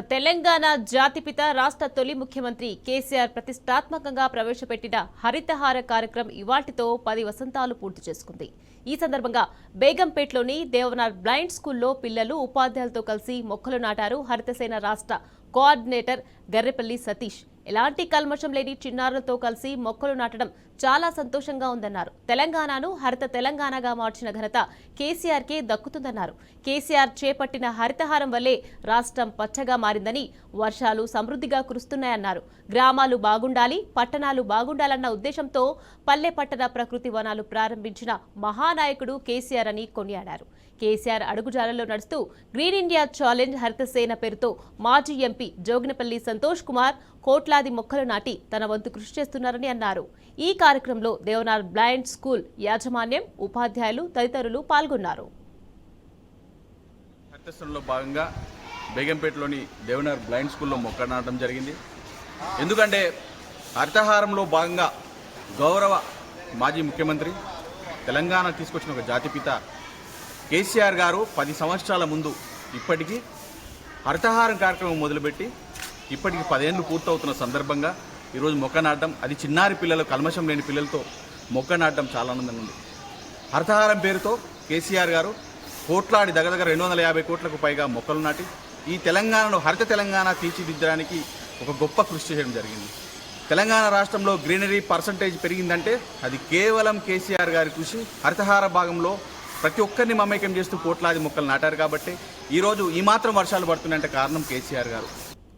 తెలంగాణ జాతిపిత రాష్ట్ర తొలి ముఖ్యమంత్రి కేసీఆర్ ప్రతిష్టాత్మకంగా ప్రవేశపెట్టిన హరితహార కార్యక్రమం ఇవాల్టితో 10 వసంతాలు పూర్తి చేసుకుంది. ఈ సందర్భంగా బేగంపేటలోని దేవనార్ బ్లైండ్ స్కూల్లో పిల్లలు ఉపాధ్యాయులతో కలిసి మొక్కలు నాటారు. హరితసేన రాష్ట్ర కోఆర్డినేటర్ గర్రెపల్లి సతీష్ ఎలాంటి కల్మషం లేని చిన్నారులతో కలిసి మొక్కలు నాటడం చాలా సంతోషంగా ఉందన్నారు. తెలంగాణను హరిత తెలంగాణగా మార్చిన ఘనత కేసీఆర్కే దక్కుతుందన్నారు. కేసీఆర్ చేపట్టిన హరితహారం వల్లే రాష్ట్రం పచ్చగా మారిందని, వర్షాలు సమృద్ధిగా కురుస్తున్నాయన్నారు. గ్రామాలు బాగుండాలి, పట్టణాలు బాగుండాలన్న ఉద్దేశంతో పల్లె పట్టణ ప్రకృతి వనాలు ప్రారంభించిన మహానాయకుడు కేసీఆర్ అని కొనియాడారు. కేసీఆర్ అడుగుజాడల్లో నడుస్తూ గ్రీన్ ఇండియా ఛాలెంజ్ హరితసేన పేరుతో మాజీ ఎంపీ జోగినపల్లి సంతోష్ కుమార్ కోట్లాది మొక్కలు నాటి తన వంతు కృషి చేస్తున్నారని అన్నారు. ఈ కార్యక్రమంలో దేవనార్ బ్లైండ్ స్కూల్ యాజమాన్యం, ఉపాధ్యాయులు తదితరులు పాల్గొన్నారు. హరితసేనలో భాగంగా బేగంపేటలోని దేవనార్ బ్లైండ్ స్కూల్లో మొక్కలు నాటడం జరిగింది. ఎందుకంటే హరితహారంలో భాగంగా గౌరవ మాజీ ముఖ్యమంత్రి, తెలంగాణ తీసుకొచ్చిన ఒక జాతిపిత కేసీఆర్ గారు 10 సంవత్సరాల ముందు ఇప్పటికీ హరితహారం కార్యక్రమం మొదలుపెట్టి ఇప్పటికి 10 ఏళ్ళు పూర్తవుతున్న సందర్భంగా ఈరోజు మొక్క నాటడం, అది చిన్నారి పిల్లలు, కల్మషం లేని పిల్లలతో మొక్క నాటడం చాలా ఆనందంగా ఉంది. హరితహారం పేరుతో కేసీఆర్ గారు కోట్లాడి దగ్గర 250 కోట్లకు పైగా మొక్కలు నాటి ఈ తెలంగాణను హరిత తెలంగాణ తీర్చిదిద్దడానికి ఒక గొప్ప కృషి చేయడం జరిగింది. తెలంగాణ రాష్ట్రంలో గ్రీనరీ పర్సంటేజ్ పెరిగిందంటే అది కేవలం కేసీఆర్ గారి కృషి. హరితహార భాగంలో ప్రతి ఒక్కరిని మమేకం చేస్తూ కోట్లాది మొక్కలు నాటారు కాబట్టి ఈరోజు ఈ మాత్రం వర్షాలు పడుతున్నాయంటే కారణం కేసీఆర్ గారు.